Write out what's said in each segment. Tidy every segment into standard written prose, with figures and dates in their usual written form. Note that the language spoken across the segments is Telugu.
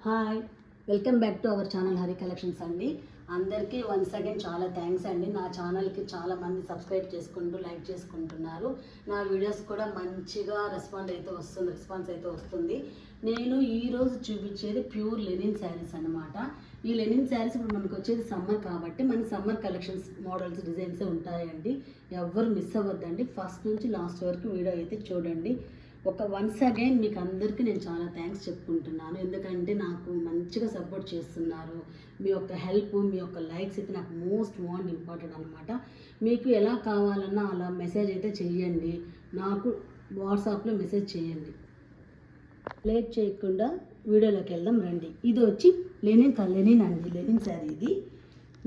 Hi, welcome back to our channel Hari collections అండి. అందరికీ వన్స్ అగైన్ చాలా థ్యాంక్స్ అండి. నా ఛానల్కి చాలామంది సబ్స్క్రైబ్ చేసుకుంటూ లైక్ చేసుకుంటున్నారు. నా వీడియోస్ కూడా మంచిగా రెస్పాన్స్ అయితే వస్తుంది. నేను ఈరోజు చూపించేది ప్యూర్ లెనిన్ శారీస్ అనమాట. ఈ లెనిన్ శారీస్ ఇప్పుడు మనకు వచ్చేది సమ్మర్ కాబట్టి మన సమ్మర్ కలెక్షన్స్ మోడల్స్ డిజైన్స్ ఉంటాయండి. ఎవ్వరు మిస్ అవ్వద్దండి. ఫస్ట్ నుంచి లాస్ట్ వరకు వీడియో అయితే చూడండి. వన్స్ అగైన్ మీకు అందరికీ నేను చాలా థ్యాంక్స్ చెప్పుకుంటున్నాను. ఎందుకంటే నాకు మంచిగా సపోర్ట్ చేస్తున్నారు. మీ యొక్క హెల్ప్, మీ యొక్క లైక్స్ అయితే నాకు మోస్ట్ ఇంపార్టెంట్ అనమాట. మీకు ఎలా కావాలన్నా అలా మెసేజ్ అయితే చెయ్యండి. నాకు వాట్సాప్లో మెసేజ్ చేయండి. లేట్ చేయకుండా వీడియోలోకి వెళ్దాం రండి. ఇది వచ్చి లెనిన్ అండి. లెనిన్ శారీ ఇది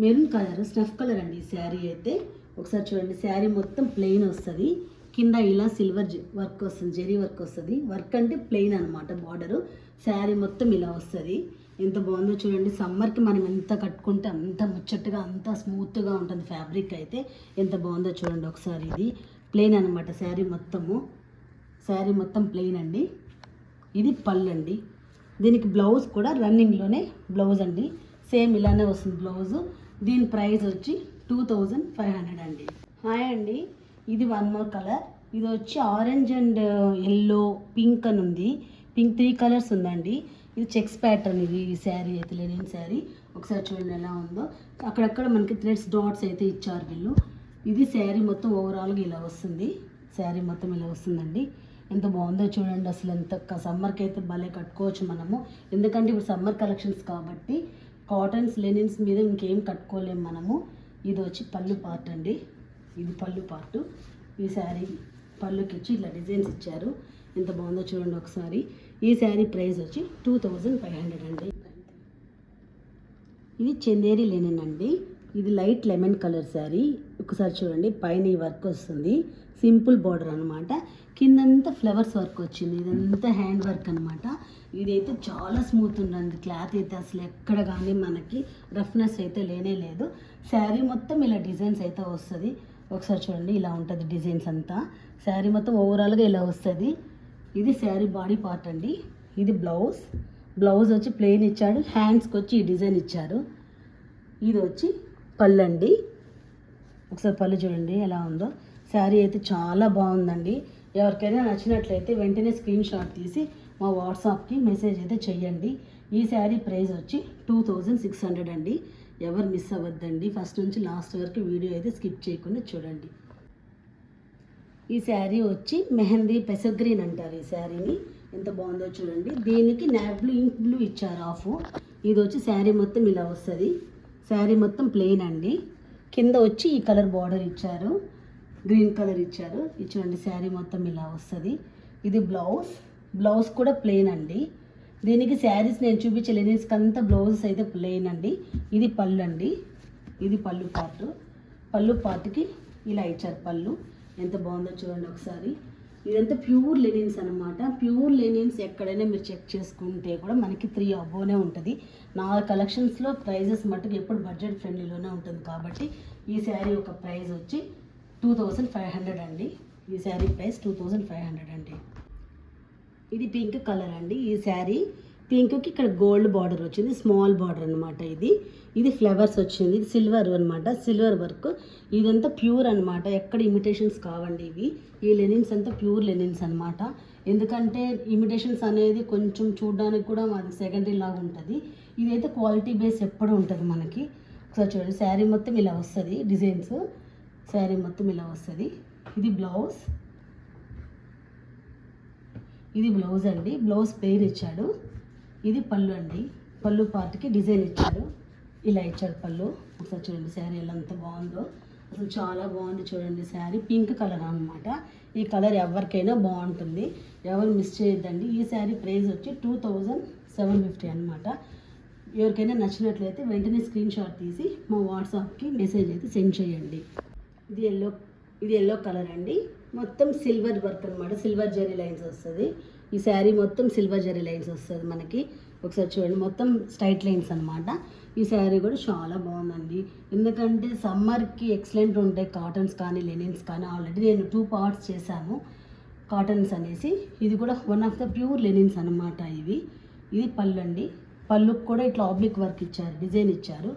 మెరూన్ కలర్, స్నఫ్ కలర్ అండి. ఈ శారీ అయితే ఒకసారి చూడండి. శారీ మొత్తం ప్లెయిన్ వస్తుంది. కింద ఇలా సిల్వర్ వర్క్ వస్తుంది, జరీ వర్క్ వస్తుంది. వర్క్ అంటే ప్లెయిన్ అనమాట. బార్డరు శారీ మొత్తం ఇలా వస్తుంది. ఎంత బాగుందో చూడండి. సమ్మర్కి మనం ఎంత కట్టుకుంటే అంత ముచ్చట్టుగా, అంత స్మూత్గా ఉంటుంది. ఫ్యాబ్రిక్ అయితే ఎంత బాగుందో చూడండి ఒకసారి. ఇది ప్లెయిన్ అనమాట. శారీ మొత్తం ప్లెయిన్ అండి. ఇది పళ్ళు అండి. దీనికి బ్లౌజ్ కూడా రన్నింగ్లోనే బ్లౌజ్ అండి. సేమ్ ఇలానే వస్తుంది బ్లౌజు. దీని ప్రైస్ వచ్చి 2500 అండి. హాయ్ అండి. ఇది వన్ మోర్ కలర్. ఇది వచ్చి ఆరెంజ్ అండ్ ఎల్లో, పింక్ అని ఉంది. పింక్ 3 కలర్స్ ఉందండి. ఇది చెక్స్ ప్యాటర్న్. ఇది ఈ శారీ అయితే లెనిన్ శారీ. ఒకసారి చూడండి ఎలా ఉందో. అక్కడక్కడ మనకి థ్రెడ్స్ డాట్స్ అయితే ఇచ్చారు వీళ్ళు. ఇది శారీ మొత్తం ఓవరాల్గా ఇలా వస్తుంది. శారీ మొత్తం ఇలా వస్తుందండి. ఎంత బాగుందో చూడండి. అసలు ఎంత సమ్మర్కి అయితే భలే కట్టుకోవచ్చు మనము. ఎందుకంటే ఇప్పుడు సమ్మర్ కలెక్షన్స్ కాబట్టి కాటన్స్, లెనిన్స్ మీద ఇంకేం కట్టుకోలేము మనము. ఇది వచ్చి పళ్ళు పార్ట్ అండి. ఇది పళ్ళు పార్టు. ఈ శారీ పళ్ళుకి ఇచ్చి ఇట్లా డిజైన్స్ ఇచ్చారు. ఎంత బాగుందో చూడండి ఒకసారి. ఈ శారీ ప్రైస్ వచ్చి 2500 అండి. ఇది చందేరి లెనిన్ అండి. ఇది లైట్ లెమన్ కలర్ శారీ. ఒకసారి చూడండి. పైన ఈ వర్క్ వస్తుంది. సింపుల్ బార్డర్ అనమాట. కిందంతా ఫ్లవర్స్ వర్క్ వచ్చింది. ఇదంతా హ్యాండ్ వర్క్ అనమాట. ఇదైతే చాలా స్మూత్ ఉంటుంది. క్లాత్ అయితే అసలు ఎక్కడ కానీ మనకి రఫ్నెస్ అయితే లేనే లేదు. శారీ మొత్తం ఇలా డిజైన్స్ అయితే వస్తుంది. ఒకసారి చూడండి. ఇలా ఉంటుంది డిజైన్స్ అంతా. శారీ మొత్తం ఓవరాల్గా ఇలా వస్తుంది. ఇది శారీ బాడీ పార్ట్ అండి. ఇది బ్లౌజ్ వచ్చి ప్లెయిన్ ఇచ్చాడు. హ్యాండ్స్కి వచ్చి ఈ డిజైన్ ఇచ్చారు. ఇది వచ్చి పళ్ళు అండి. ఒకసారి పళ్ళు చూడండి ఎలా ఉందో. శారీ అయితే చాలా బాగుందండి. ఎవరికైనా నచ్చినట్లయితే వెంటనే స్క్రీన్ షాట్ తీసి మా వాట్సాప్కి మెసేజ్ అయితే చెయ్యండి. ఈ శారీ ప్రైస్ వచ్చి 2600 అండి. ఎవరు మిస్ అవ్వద్దండి. ఫస్ట్ నుంచి లాస్ట్ వరకు వీడియో అయితే స్కిప్ చేయకుండా చూడండి. ఈ శారీ వచ్చి మెహందీ పెసర్ గ్రీన్ అంటారు ఈ శారీని. ఎంత బాగుందో చూడండి. దీనికి నావీ బ్లూ, ఇంక్ బ్లూ ఇచ్చారు ఆఫ్. ఇది వచ్చి శారీ మొత్తం ఇలా వస్తుంది. శారీ మొత్తం ప్లెయిన్ అండి. కింద వచ్చి ఈ కలర్ బార్డర్ ఇచ్చారు, గ్రీన్ కలర్ ఇచ్చారు. ఇది చూడండి. శారీ మొత్తం ఇలా వస్తుంది. ఇది బ్లౌజ్ కూడా ప్లెయిన్ అండి. దీనికి శారీస్ నేను చూపించే లెనిన్స్కి అంతా బ్లౌజెస్ అయితే ప్లెయిన్ అండి. ఇది పళ్ళు అండి. ఇది పళ్ళు పార్ట్కి ఇలా ఇచ్చారు పళ్ళు. ఎంత బాగుందో చూడండి ఒకసారి. ఇదంతా ప్యూర్ లెనిన్స్ అనమాట. ప్యూర్ లెనిన్స్ ఎక్కడైనా మీరు చెక్ చేసుకుంటే కూడా మనకి 3 అబోనే ఉంటుంది. నా కలెక్షన్స్లో ప్రైజెస్ మట్టుకు ఎప్పుడు బడ్జెట్ ఫ్రెండ్లీలోనే ఉంటుంది. కాబట్టి ఈ శారీ ఒక ప్రైస్ వచ్చి 2500 అండి. ఈ శారీ ప్రైస్ 2500 అండి. ఇది పింక్ కలర్ అండి. ఈ శారీ పింక్కి ఇక్కడ గోల్డ్ బార్డర్ వచ్చింది. స్మాల్ బార్డర్ అనమాట. ఇది ఫ్లవర్స్ వచ్చింది. ఇది సిల్వర్ అనమాట. Silver work. ఇదంతా ప్యూర్ అనమాట. ఎక్కడ ఇమిటేషన్స్ కావండి ఇవి. ఈ లెనిన్స్ అంతా ప్యూర్ లెనిన్స్ అనమాట. ఎందుకంటే ఇమిటేషన్స్ అనేది కొంచెం చూడడానికి కూడా మాది సెకండరీ లాగా ఉంటుంది. ఇదైతే క్వాలిటీ బేస్ ఎప్పుడు ఉంటుంది మనకి. ఒకసారి చూడండి. శారీ మొత్తం ఇలా వస్తుంది డిజైన్స్. శారీ మొత్తం ఇలా వస్తుంది. ఇది బ్లౌజ్ అండి. బ్లౌజ్ ప్లెయిన్ ఇచ్చాడు. ఇది పళ్ళు అండి. పళ్ళు పార్ట్కి డిజైన్ ఇచ్చాడు. ఇలా ఇచ్చాడు పళ్ళు. ఒకసారి చూడండి. శారీ ఎలా ఎంత బాగుందో. అసలు చాలా బాగుంది చూడండి. శారీ పింక్ కలర్ అనమాట. ఈ కలర్ ఎవరికైనా బాగుంటుంది. ఎవరు మిస్ చేయొద్దండి. ఈ శారీ ప్రైస్ వచ్చి 2750 అనమాట. ఎవరికైనా నచ్చినట్లయితే వెంటనే స్క్రీన్ షాట్ తీసి మా వాట్సాప్కి మెసేజ్ అయితే సెండ్ చేయండి. ఇది ఎల్లో కలర్ అండి. మొత్తం సిల్వర్ వర్క్ అనమాట. సిల్వర్ జరీ లైన్స్ వస్తుంది. ఈ శారీ మొత్తం సిల్వర్ జరీ లైన్స్ వస్తుంది మనకి. ఒకసారి చూడండి. మొత్తం స్ట్రైట్ లైన్స్ అనమాట. ఈ శారీ కూడా చాలా బాగుందండి. ఎందుకంటే సమ్మర్కి ఎక్సలెంట్ ఉంటాయి కాటన్స్ కానీ లెనిన్స్ కానీ. ఆల్రెడీ నేను 2 పార్ట్స్ చేశాను కాటన్స్ అనేసి. ఇది కూడా one of the pure linens అనమాట. ఇది పళ్ళు అండి. పళ్ళుకి కూడా ఇట్లా ఆబ్లిక్ వర్క్ ఇచ్చారు, డిజైన్ ఇచ్చారు.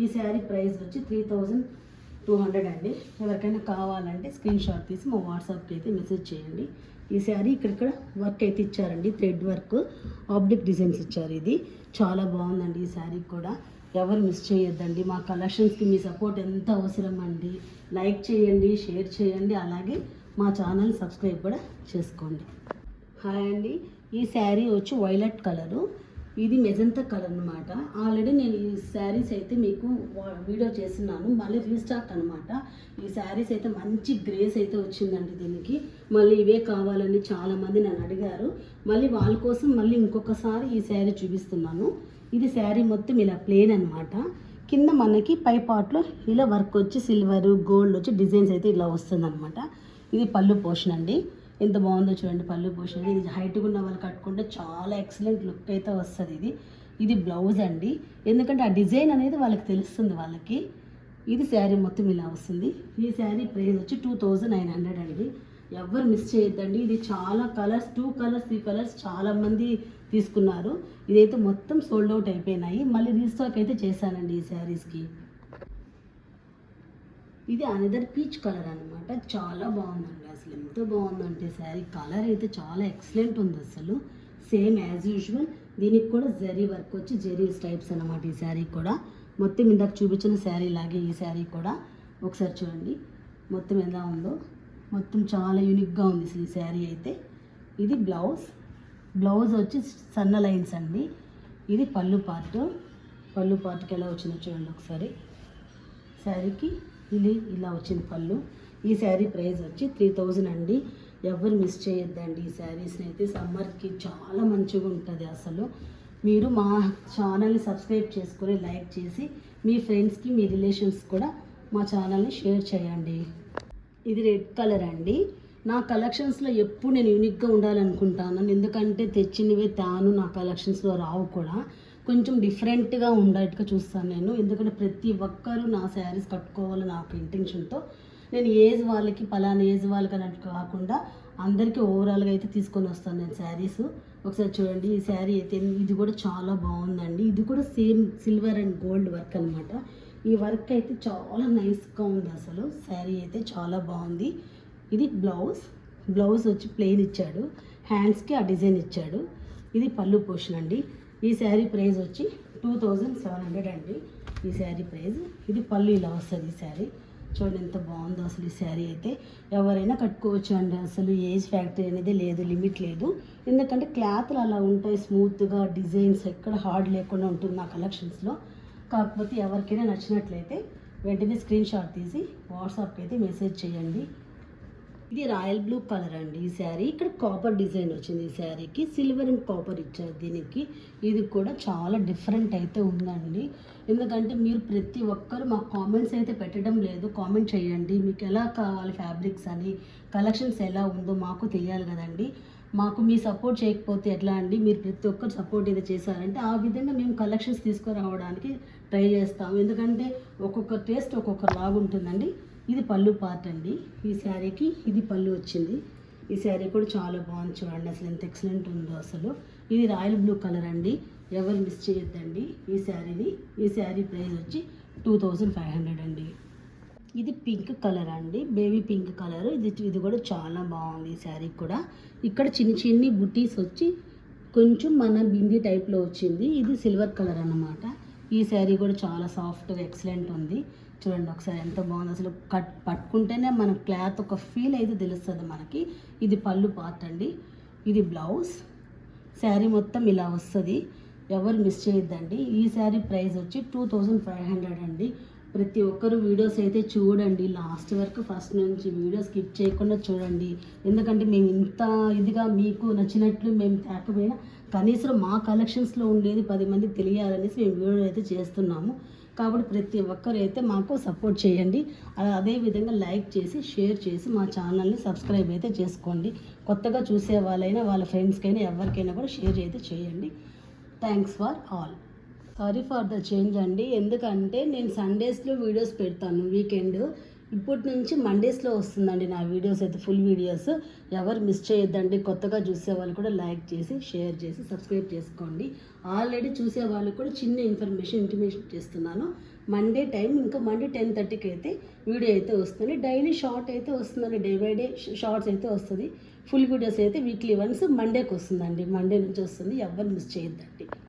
ఈ శారీ ప్రైస్ వచ్చి 3200 అండి. ఎవరికైనా కావాలంటే స్క్రీన్ షాట్ తీసి మా వాట్సాప్కి అయితే మెసేజ్ చేయండి. ఈ శారీ ఇక్కడ వర్క్ అయితే ఇచ్చారండి, థ్రెడ్ వర్క్, ఆబ్లిక్ డిజైన్స్ ఇచ్చారు. ఇది చాలా బాగుందండి. ఈ శారీ కూడా ఎవరు మిస్ చేయొద్దండి. మా కలెక్షన్స్కి మీ సపోర్ట్ ఎంత అవసరం అండి. లైక్ చేయండి, షేర్ చేయండి, అలాగే మా ఛానల్ సబ్స్క్రైబ్ కూడా చేసుకోండి. హాయ్ అండి. ఈ శారీ వచ్చి వైలెట్ కలరు, ఇది మెజంతా కలర్ అనమాట. ఆల్రెడీ నేను ఈ శారీస్ అయితే మీకు వీడియో చేస్తున్నాను, మళ్ళీ రీస్టాక్ అనమాట. ఈ శారీస్ అయితే మంచి గ్రేస్ అయితే వచ్చిందండి దీనికి. మళ్ళీ ఇవే కావాలని చాలామంది నన్ను అడిగారు. మళ్ళీ వాళ్ళ కోసం మళ్ళీ ఇంకొకసారి ఈ శారీ చూపిస్తున్నాను. ఇది శారీ మొత్తం ఇలా ప్లెయిన్ అనమాట. కింద మనకి పై పార్ట్లో ఇలా వర్క్ వచ్చి సిల్వర్ గోల్డ్ వచ్చి డిజైన్స్ అయితే ఇలా వస్తుంది అనమాట. ఇది పళ్ళు పోర్షన్ అండి. ఎంత బాగుందో చూడండి పళ్ళు పోర్షన్. ఇది హైట్గా ఉన్న వాళ్ళు కట్టుకుంటే చాలా ఎక్సలెంట్ లుక్ అయితే వస్తుంది. ఇది బ్లౌజ్ అండి, ఎందుకంటే ఆ డిజైన్ అనేది వాళ్ళకి తెలుస్తుంది వాళ్ళకి. ఇది శారీ మొత్తం ఇలా వస్తుంది. ఈ శారీ ప్రైస్ వచ్చి 2900 అండి. ఎవరు మిస్ చేయొద్దండి. ఇది చాలా కలర్స్, 2 కలర్స్ 3 కలర్స్ చాలామంది తీసుకున్నారు. ఇదైతే మొత్తం సోల్డ్ అవుట్ అయిపోయినాయి. మళ్ళీ రీస్టాక్ అయితే చేశానండి ఈ శారీస్కి. ఇది అనదర్ పీచ్ కలర్ అనమాట. చాలా బాగుందండి, అసలు ఎంత బాగుందంటే శారీ కలర్ అయితే చాలా ఎక్సలెంట్ ఉంది అసలు. సేమ్ యాజ్ యూజువల్ దీనికి కూడా జరీ వర్క్ వచ్చి జరీ స్టైప్స్ అనమాట. ఈ శారీ కూడా మొత్తం ఇందాక చూపించిన శారీ లాగే ఈ శారీ కూడా ఒకసారి చూడండి మొత్తం ఎలా ఉందో. మొత్తం చాలా యూనిక్గా ఉంది అసలు ఈ శారీ అయితే. ఇది బ్లౌజ్ వచ్చి సన్న లైన్స్ అండి. ఇది పళ్ళు పార్ట్కి ఎలా వచ్చిందో చూడండి ఒకసారి. శారీకి ఇలా వచ్చింది పళ్ళు. ఈ శారీ ప్రైస్ వచ్చి 3000 అండి. ఎవరు మిస్ చేయొద్దండి ఈ శారీస్ని అయితే. సమ్మర్కి చాలా మంచిగా ఉంటుంది అసలు. మీరు మా ఛానల్ని సబ్స్క్రైబ్ చేసుకొని లైక్ చేసి మీ ఫ్రెండ్స్కి మీ రిలేషన్స్ కూడా మా ఛానల్ని షేర్ చేయండి. ఇది రెడ్ కలర్ అండి. నా కలెక్షన్స్లో ఎప్పుడు నేను యూనిక్గా ఉండాలనుకుంటాను, ఎందుకంటే తెచ్చినవే నా కలెక్షన్స్లో రావు కూడా. కొంచెం డిఫరెంట్గా ఉండేట్టుగా చూస్తాను నేను, ఎందుకంటే ప్రతి ఒక్కరూ నా శారీస్ కట్టుకోవాలి నాకు ఇంటెన్షన్తో. నేను ఏజ్ వాళ్ళకి పలానా ఏజ్ వాళ్ళకి అన్నట్టు కాకుండా అందరికీ ఓవరాల్గా అయితే తీసుకొని వస్తాను నేను శారీస్. ఒకసారి చూడండి ఈ శారీ అయితే, ఇది కూడా చాలా బాగుందండి. ఇది కూడా same silver and gold work అనమాట. ఈ వర్క్ అయితే చాలా నైస్గా ఉంది అసలు. శారీ అయితే చాలా బాగుంది. ఇది బ్లౌజ్ వచ్చి ప్లెయిన్ ఇచ్చాడు, హ్యాండ్స్కి ఆ డిజైన్ ఇచ్చాడు. ఇది పళ్ళు పోర్షన్ అండి. ఈ శారీ ప్రైస్ వచ్చి 2700 అండి. ఈ శారీ ప్రైస్. ఇది పళ్ళు ఇలా వస్తుంది. ఈ శారీ చూడండి ఎంత బాగుందో అసలు. ఈ శారీ అయితే ఎవరైనా కట్టుకోవచ్చు అండి. అసలు ఏజ్ ఫ్యాక్టరీ అనేది లేదు, లిమిట్ లేదు. ఎందుకంటే క్లాత్లు అలా ఉంటాయి స్మూత్గా, డిజైన్స్ ఎక్కడ హార్డ్ లేకుండా ఉంటుంది నా కలెక్షన్స్లో. కాకపోతే ఎవరికైనా నచ్చినట్లయితే వెంటనే స్క్రీన్ షాట్ తీసి వాట్సాప్కి అయితే మెసేజ్ చేయండి. ఇది రాయల్ బ్లూ కలర్ అండి. ఈ శారీ ఇక్కడ కాపర్ డిజైన్ వచ్చింది. ఈ శారీకి సిల్వర్ అండ్ కాపర్ ఇచ్చారు దీనికి. ఇది కూడా చాలా డిఫరెంట్ అయితే ఉందండి. ఎందుకంటే మీరు ప్రతి ఒక్కరు మా కామెంట్స్ అయితే పెట్టడం లేదు. కామెంట్ చేయండి మీకు ఎలా కావాలి ఫ్యాబ్రిక్స్ అని, కలెక్షన్స్ ఎలా ఉందో మాకు తెలియాలి కదండి. మాకు మీ సపోర్ట్ చేయకపోతే ఎట్లా అండి. మీరు ప్రతి ఒక్కరు సపోర్ట్ అయితే చేశారంటే ఆ విధంగా మేము కలెక్షన్స్ తీసుకురావడానికి ట్రై చేస్తాము. ఎందుకంటే ఒక్కొక్క టేస్ట్ ఒక్కొక్క లాగా ఉంటుందండి. ఇది పళ్ళు పార్ట్ అండి. ఈ శారీకి ఇది పళ్ళు వచ్చింది. ఈ శారీ కూడా చాలా బాగుంది చూడండి అసలు ఎంత ఎక్సలెంట్ ఉందో అసలు. ఇది రాయల్ బ్లూ కలర్ అండి. ఎవరు మిస్ చేయొద్దండి ఈ శారీని. ఈ శారీ ప్రైస్ వచ్చి 2500 అండి. ఇది పింక్ కలర్ అండి, బేబీ పింక్ కలర్. ఇది కూడా చాలా బాగుంది ఈ శారీ కూడా. ఇక్కడ చిన్ని బుటీస్ వచ్చి కొంచెం మన బింది టైప్లో వచ్చింది. ఇది సిల్వర్ కలర్ అన్నమాట. ఈ శారీ కూడా చాలా సాఫ్ట్గా ఎక్సలెంట్ ఉంది. చూడండి ఒకసారి ఎంత బాగుంది అసలు. పట్టుకుంటేనే మన క్లాత్ ఒక ఫీల్ అయితే తెలుస్తుంది మనకి. ఇది పళ్ళు పార్ట్ అండి. ఇది బ్లౌజ్. శారీ మొత్తం ఇలా వస్తుంది. ఎవరు మిస్ చేయొద్దండి. ఈ శారీ ప్రైస్ వచ్చి 2500 అండి. ప్రతి ఒక్కరు వీడియోస్ అయితే చూడండి లాస్ట్ వరకు, ఫస్ట్ నుంచి వీడియో స్కిప్ చేయకుండా చూడండి. ఎందుకంటే మేము ఇంత ఇదిగా మీకు నచ్చినట్లు మేము తేకపోయినా కనీసం మా కలెక్షన్స్లో ఉండేది 10 మందికి తెలియాలనేసి మేము వీడియో అయితే చేస్తున్నాము. కాబట్టి ప్రతి ఒక్కరు అయితే మాకు సపోర్ట్ చేయండి. అదేవిధంగా లైక్ చేసి షేర్ చేసి మా ఛానల్ని సబ్స్క్రైబ్ అయితే చేసుకోండి. కొత్తగా చూసే వాళ్ళైనా వాళ్ళ ఫ్రెండ్స్కైనా ఎవరికైనా కూడా షేర్ అయితే చేయండి. Thanks for all. Sorry for the change అండి. ఎందుకంటే నేను సండేస్లో వీడియోస్ పెడతాను వీకెండ్. ఇప్పటి నుంచి మండేస్లో వస్తుందండి నా వీడియోస్ అయితే, ఫుల్ వీడియోస్. ఎవరు మిస్ చేయొద్దండి. కొత్తగా చూసే వాళ్ళు కూడా లైక్ చేసి, షేర్ చేసి, సబ్స్క్రైబ్ చేసుకోండి. ఆల్రెడీ చూసే వాళ్ళకి కూడా చిన్న ఇంటిమేషన్ చేస్తున్నాను. మండే టైం, ఇంకా మండే 10:30కి అయితే వీడియో అయితే వస్తుంది. డైలీ షార్ట్ అయితే వస్తుందండి, డే బై డే షార్ట్స్ అయితే వస్తుంది. ఫుల్ వీడియోస్ అయితే వీక్లీ వన్స్ మండేకి వస్తుందండి. మండే నుంచి వస్తుంది, ఎవరు మిస్ చేయొద్దండి.